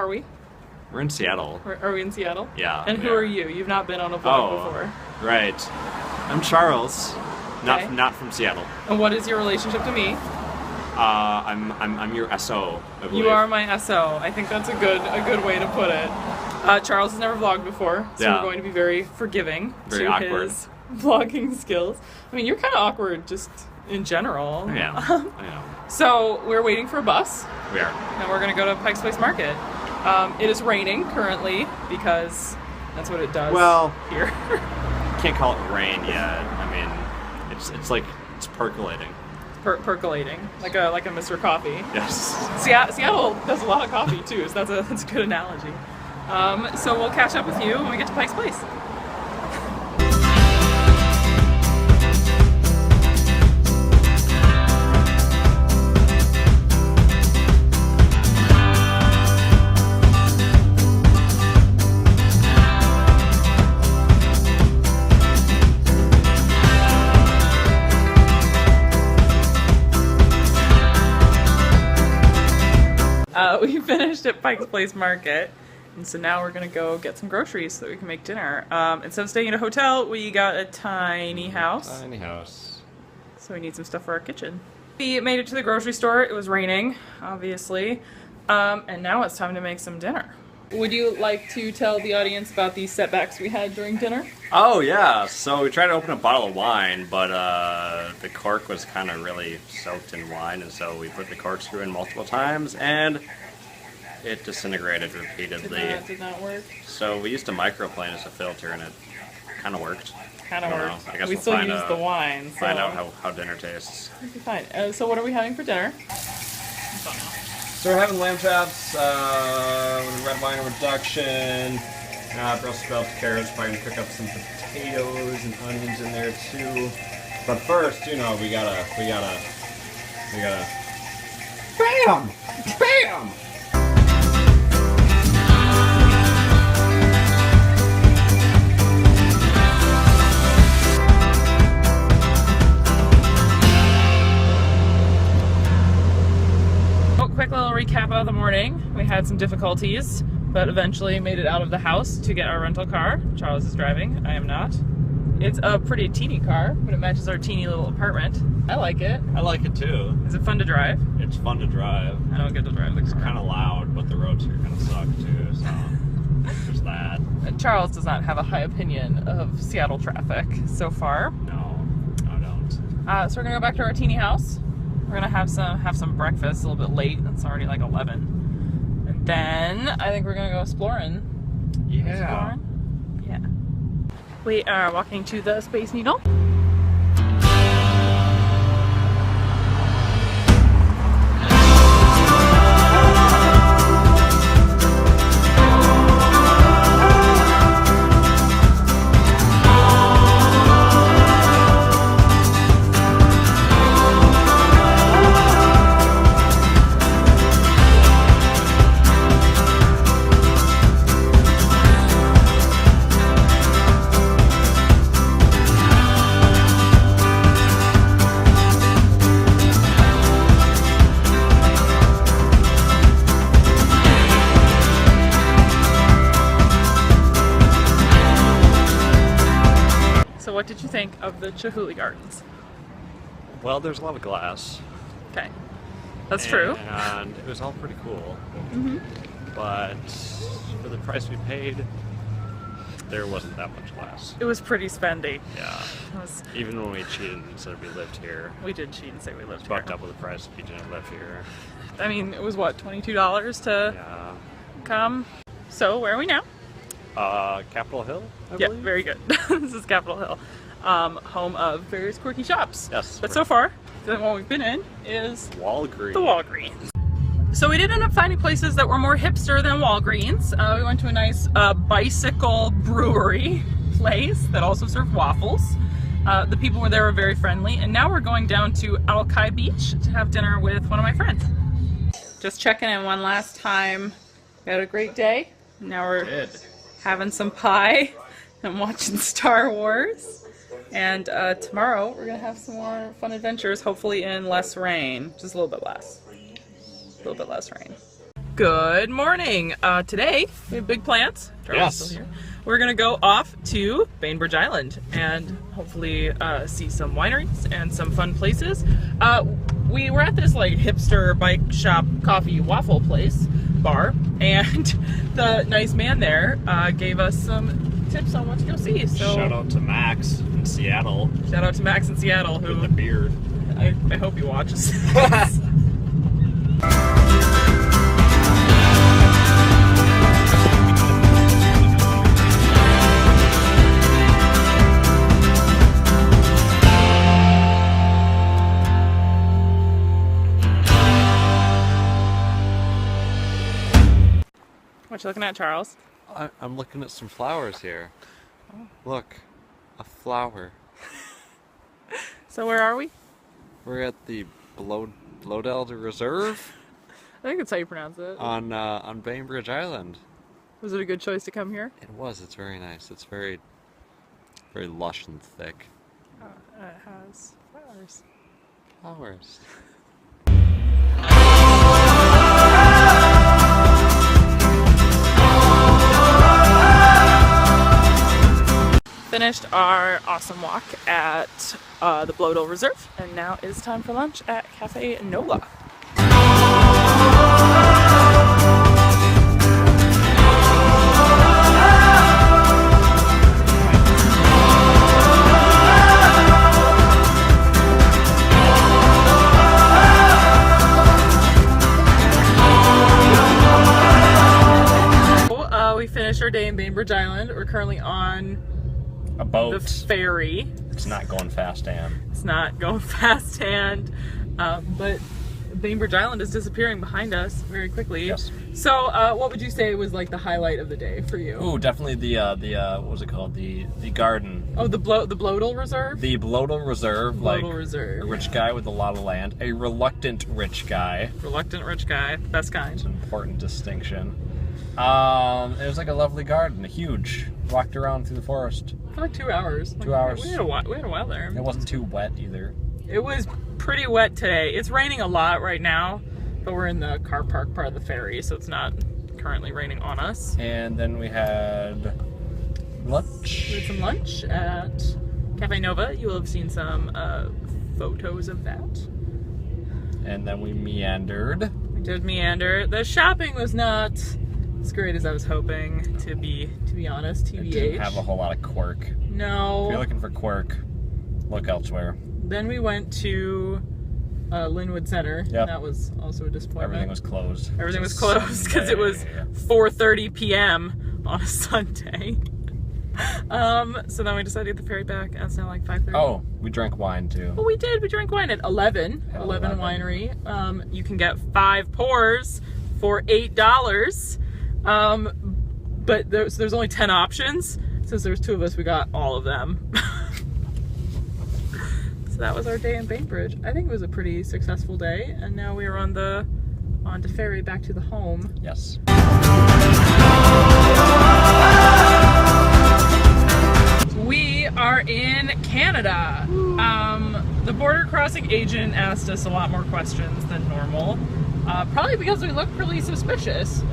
we? We're in Seattle. Are we in Seattle? Yeah. And who are you? You've not been on a vlog before. Right. I'm Charles, not from Seattle. And what is your relationship to me? I'm your SO, I believe. You are my SO. I think that's a good way to put it. Charles has never vlogged before, so we're going to be very forgiving very to awkward. his vlogging skills. I mean, you're kind of awkward just in general. Yeah, I know. So we're waiting for a bus. We are. And we're going to go to Pike's Place Market. It is raining currently because that's what it does here. Can't call it rain yet. I mean, it's like it's percolating. Percolating, like a Mr. Coffee. Yes. Seattle does a lot of coffee too, so that's a good analogy. So we'll catch up with you when we get to Pike's Place. We finished at Pike's Place Market, and so now we're gonna go get some groceries so that we can make dinner. Instead of staying at a hotel, we got a tiny house. Tiny house. So we need some stuff for our kitchen. We made it to the grocery store. It was raining, obviously, and now it's time to make some dinner. Would you like to tell the audience about these setbacks we had during dinner? Oh yeah, so we tried to open a bottle of wine, but the cork was kind of really soaked in wine, and so we put the corkscrew in multiple times, and it disintegrated repeatedly. Did not work. So we used a microplane as a filter, and it kind of worked. Kind of worked. I guess we we'll still use the wine. So. Find out how dinner tastes. Okay, fine. So what are we having for dinner? So we're having lamb chops with red wine reduction, Brussels sprouts, carrots, probably gonna cook up some potatoes and onions in there too. But first, you know, we gotta BAM! BAM! Quick little recap of the morning. We had some difficulties, but eventually made it out of the house to get our rental car. Charles is driving, I am not. It's a pretty teeny car, but it matches our teeny little apartment. I like it. I like it too. Is it fun to drive? It's fun to drive. I don't get to drive the car. It's kind of loud, but the roads here kind of suck too, so there's that. Charles does not have a high opinion of Seattle traffic so far. No, I don't. So we're gonna go back to our teeny house. We're gonna have some breakfast a little bit late. It's already like 11. And then I think we're gonna go exploring. Yeah. Yeah. We are walking to the Space Needle. What did you think of the Chihuly Gardens? Well, there's a lot of glass. Okay, that's true. And it was all pretty cool. Mm-hmm. But for the price we paid, there wasn't that much glass. It was pretty spendy. Yeah. Even when we cheated and said we lived here. We did cheat and say we lived here. Bucked up with the price if you didn't live here. I mean, it was what, $22 to come? So, where are we now? Capitol Hill, I Yeah, believe? very good. This is Capitol Hill, home of various quirky shops. Yes. But so far, the one we've been in is Walgreens. the Walgreens. So we did end up finding places that were more hipster than Walgreens. We went to a nice bicycle brewery place that also served waffles. The people were there were very friendly, and now we're going down to Alki Beach to have dinner with one of my friends. Just checking in one last time. We had a great day. Now we're having some pie and watching Star Wars. And tomorrow we're gonna have some more fun adventures, hopefully in less rain. Just a little bit less. A little bit less rain. Good morning. Today we have big plans. Charles is still here. We're gonna go off to Bainbridge Island and hopefully see some wineries and some fun places. We were at this like hipster bike shop coffee waffle place bar, and the nice man there gave us some tips on what to go see. So shout out to Max in Seattle. Shout out to Max in Seattle, who with the beard. I hope he watches. What you looking at, Charles? I'm looking at some flowers here. Look, a flower. So where are we? We're at the Bloedel Reserve I think that's how you pronounce it. on Bainbridge Island. Was it a good choice to come here? It was. It's very nice. It's very lush and thick. It has flowers. Flowers. Finished our awesome walk at the Bloedel Reserve, and now it's time for lunch at Cafe Nola. We finished our day in Bainbridge Island. We're currently on A boat. the ferry. It's not going fast, Ann. It's not going fast hand, but Bainbridge Island is disappearing behind us very quickly. Yes. So, what would you say was like the highlight of the day for you? Ooh, definitely the what was it called? The garden. Oh, the Bloedel Reserve. The Bloedel Reserve, Bloedel like Reserve. a rich guy with a lot of land, a reluctant rich guy. Reluctant rich guy, best kind. It's an important distinction. It was like a lovely garden, huge. Walked around through the forest. For like 2 hours. 2 hours. We had a while there. It wasn't too wet either. It was pretty wet today. It's raining a lot right now, but we're in the car park part of the ferry, so it's not currently raining on us. And then we had lunch. We had some lunch at Cafe Nova. You will have seen some photos of that. And then we meandered. We did meander. The shopping was not as great as I was hoping to be honest. It TBH. didn't have a whole lot of quirk. If No. you're looking for quirk, look elsewhere. Then we went to Linwood Center. Yep. And that was also a disappointment. Everything was closed. Everything was It's closed because it was Sunday. 4:30 p.m. on a Sunday. So then we decided to get the ferry back, and it's now like 5:30. Oh, we drank wine too. Well, we did. We drank wine at 11 At 11 11. Winery. You can get 5 pours for $8. But there's only 10 options. Since there's 2 of us, we got all of them. So that was our day in Bainbridge. I think it was a pretty successful day, and now we are on the ferry back to the home. Yes. We are in Canada. The border crossing agent asked us a lot more questions than normal. Probably because we look really suspicious.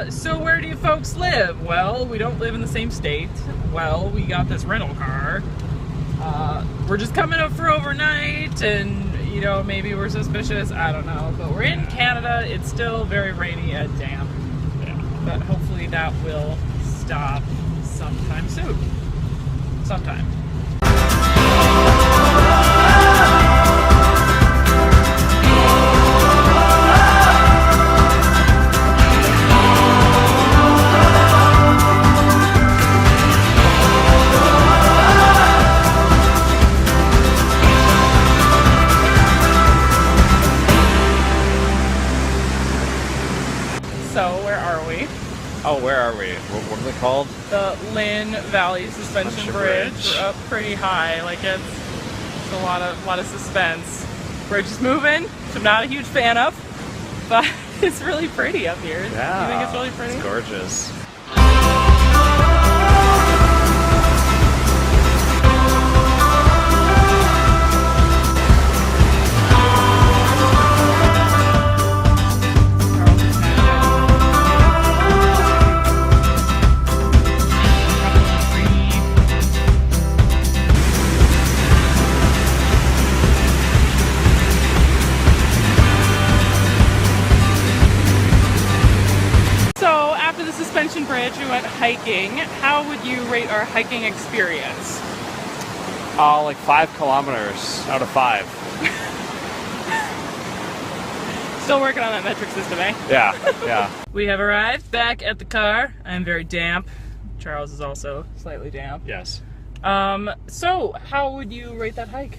So where do you folks live? Well, we don't live in the same state. Well, we got this rental car. We're just coming up for overnight, and maybe we're suspicious. I don't know. But we're in Canada. It's still very rainy and damp. Yeah. But hopefully that will stop sometime soon. Sometime. So where are we? Oh, where are we? What are they called? The Lynn Valley Suspension Suspension Bridge. Bridge. We're up pretty high, like it's a lot of suspense. Bridge is moving, which I'm not a huge fan of, but it's really pretty up here. Yeah. You think it's really pretty? It's gorgeous. which we went hiking. How would you rate our hiking experience? Like 5 kilometers out of 5. Still working on that metric system, eh? Yeah. We have arrived back at the car. I am very damp. Charles is also slightly damp. Yes. So how would you rate that hike?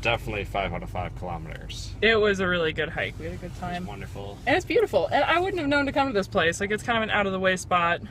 Definitely 5 out of 5 kilometers. It was a really good hike. We had a good It time. was wonderful. And it's beautiful. And I wouldn't have known to come to this place. Like, it's kind of an out-of-the-way spot.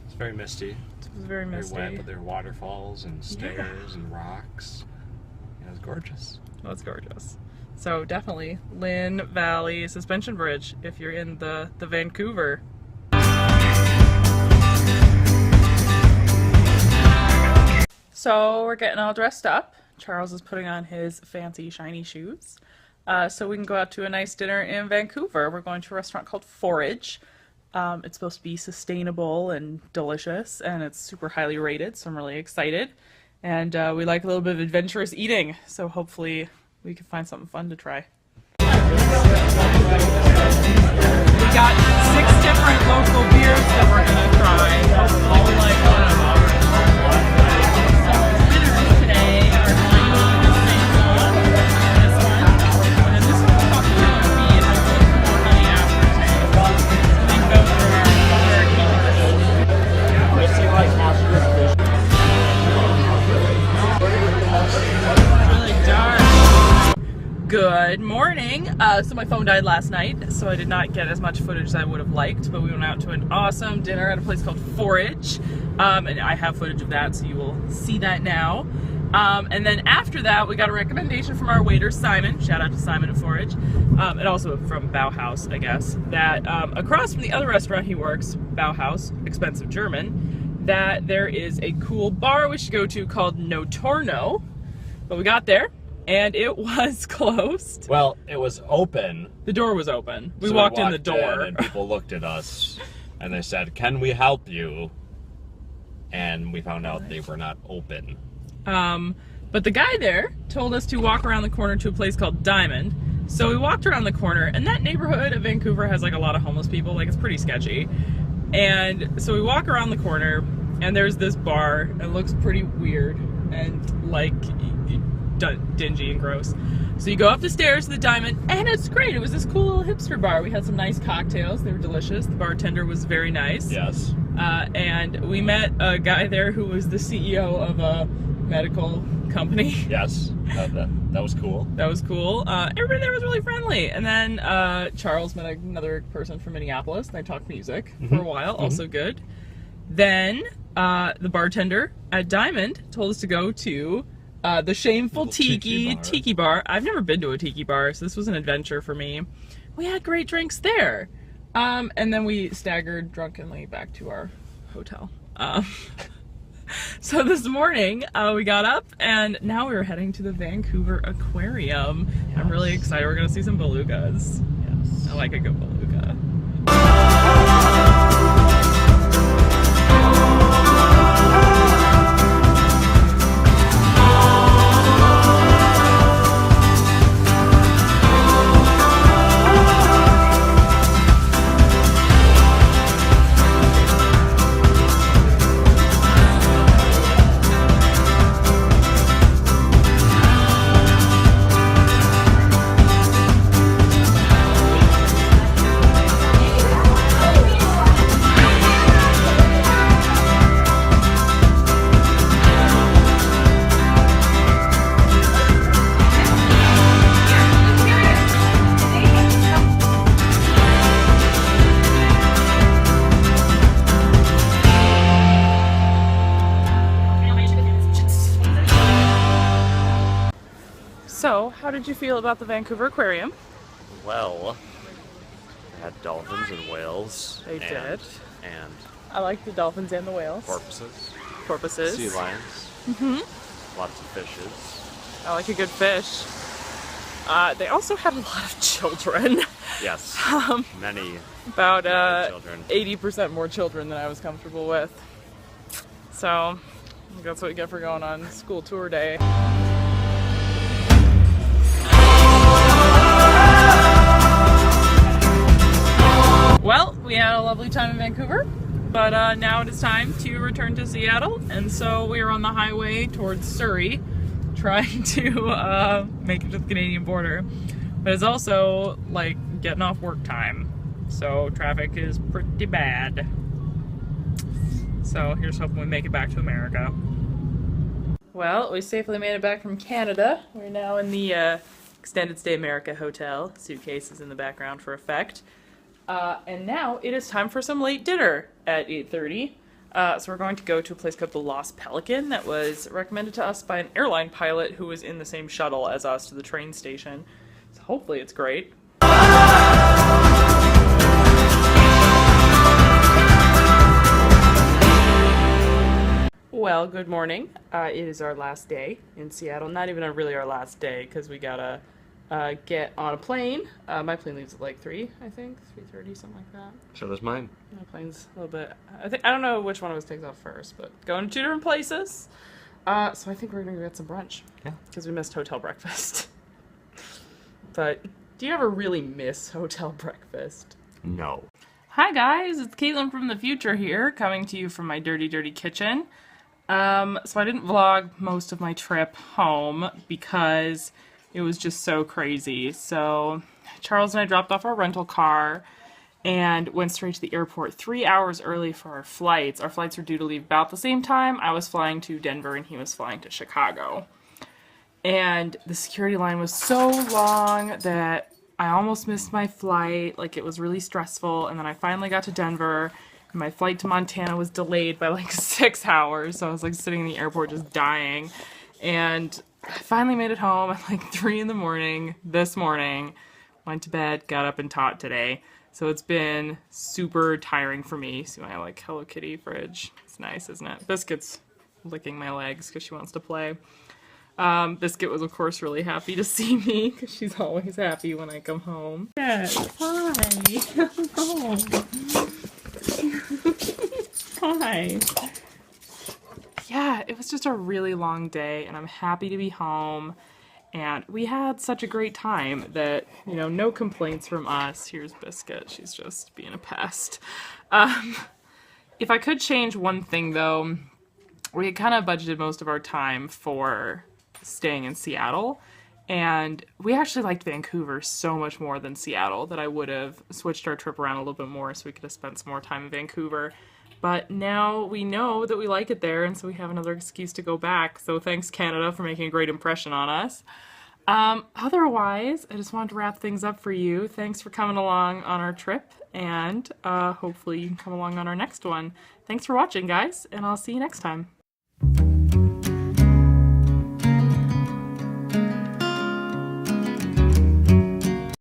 It's very misty. It was very misty. Very wet, but there are waterfalls and stairs and rocks. Yeah, it was gorgeous. Well, it's gorgeous. So definitely Lynn Valley Suspension Bridge if you're in the Vancouver. So we're getting all dressed up. Charles is putting on his fancy shiny shoes. So we can go out to a nice dinner in Vancouver. We're going to a restaurant called Forage. It's supposed to be sustainable and delicious, and it's super highly rated, so I'm really excited. And we like a little bit of adventurous eating, so hopefully we can find something fun to try. We got 6 different local beers that we're going to try. All like one of them. So winners today are going to be the same one, this one, and this one's called PNW, and it's a little more honey aftertaste. I think those are our really dark. Good morning. So my phone died last night, so I did not get as much footage as I would have liked, but we went out to an awesome dinner at a place called Forage, and I have footage of that, so you will see that now. And then after that, we got a recommendation from our waiter, Simon. Shout out to Simon at Forage, and also from Bauhaus, I guess, that across from the other restaurant he works, Bauhaus, expensive German, that there is a cool bar we should go to called No Torno. But we got there, and it was closed. Well, it was open. The door was open. We So walked in the door. and people looked at us, and they said, "Can we help you?" And we found out they were not open. But the guy there told us to walk around the corner to a place called Diamond. So we walked around the corner, and that neighborhood of Vancouver has like a lot of homeless people. Like, it's pretty sketchy. And so we walk around the corner, and there's this bar. It looks pretty weird and like dingy and gross. So you go up the stairs to the Diamond, and it's great. It was this cool little hipster bar. We had some nice cocktails. They were delicious. The bartender was very nice. Yes. And we met a guy there who was the CEO of a medical company. Yes. That was cool. That was cool. Everybody there was really friendly. And then Charles met another person from Minneapolis, and they talked music for a while. Also good. Then the bartender at Diamond told us to go to the Shameful Tiki Bar. I've never been to a tiki bar, so this was an adventure for me. We had great drinks there. And then we staggered drunkenly back to our hotel. So this morning, we got up, and now we're heading to the Vancouver Aquarium. Yes. I'm really excited. We're going to see some belugas. Yes. I like a good beluga. So, how did you feel about the Vancouver Aquarium? Well, they had dolphins and whales. They did. And I like the dolphins and the whales. porpoises. Sea lions. Lots of fishes. I like a good fish. They also had a lot of children. Yes. Many. About children. 80% more children than I was comfortable with. So, that's what you get for going on school tour day. Well, we had a lovely time in Vancouver. But now it is time to return to Seattle, and so we are on the highway towards Surrey, trying to make it to the Canadian border. But it's also like getting off work time, so traffic is pretty bad. So here's hoping we make it back to America. Well, we safely made it back from Canada. We're now in the Extended Stay America Hotel. Suitcases in the background for effect. And now it is time for some late dinner at 8:30. So we're going to go to a place called the Lost Pelican that was recommended to us by an airline pilot who was in the same shuttle as us to the train station. So hopefully it's great. Well, good morning. It is our last day in Seattle. Not even really our last day, because we gotta get on a plane. My plane leaves at like 3, I think, 3:30, something like that. So does mine. My plane's a little bit. I don't know which one of us takes off first, but going to 2 different places. So I think we're gonna go get some brunch. Yeah. Because we missed hotel breakfast. But do you ever really miss hotel breakfast? No. Hi guys, it's Caitlin from the future here, coming to you from my dirty, dirty kitchen. So I didn't vlog most of my trip home because it was just so crazy. So Charles and I dropped off our rental car and went straight to the airport 3 hours early for our flights. Our flights were due to leave about the same time. I was flying to Denver and he was flying to Chicago. And the security line was so long that I almost missed my flight. Like, it was really stressful. And then I finally got to Denver. And my flight to Montana was delayed by like 6 hours. So I was like sitting in the airport just dying. And I finally made it home at like 3 in the morning this morning. Went to bed, got up and taught today. So it's been super tiring for me. See my like Hello Kitty fridge. It's nice, isn't it? Biscuit's licking my legs because she wants to play. Biscuit was, of course, really happy to see me, because she's always happy when I come home. Yes, hi. Hello. Hi. Yeah, it was just a really long day, and I'm happy to be home. And we had such a great time that, you know, no complaints from us. Here's Biscuit. She's just being a pest. If I could change one thing, though, we had kind of budgeted most of our time for staying in Seattle, and we actually liked Vancouver so much more than Seattle that I would have switched our trip around a little bit more so we could have spent some more time in Vancouver. But now we know that we like it there, and so we have another excuse to go back. So thanks, Canada, for making a great impression on us. Otherwise, I just wanted to wrap things up for you. Thanks for coming along on our trip, and hopefully you can come along on our next one. Thanks for watching, guys, and I'll see you next time.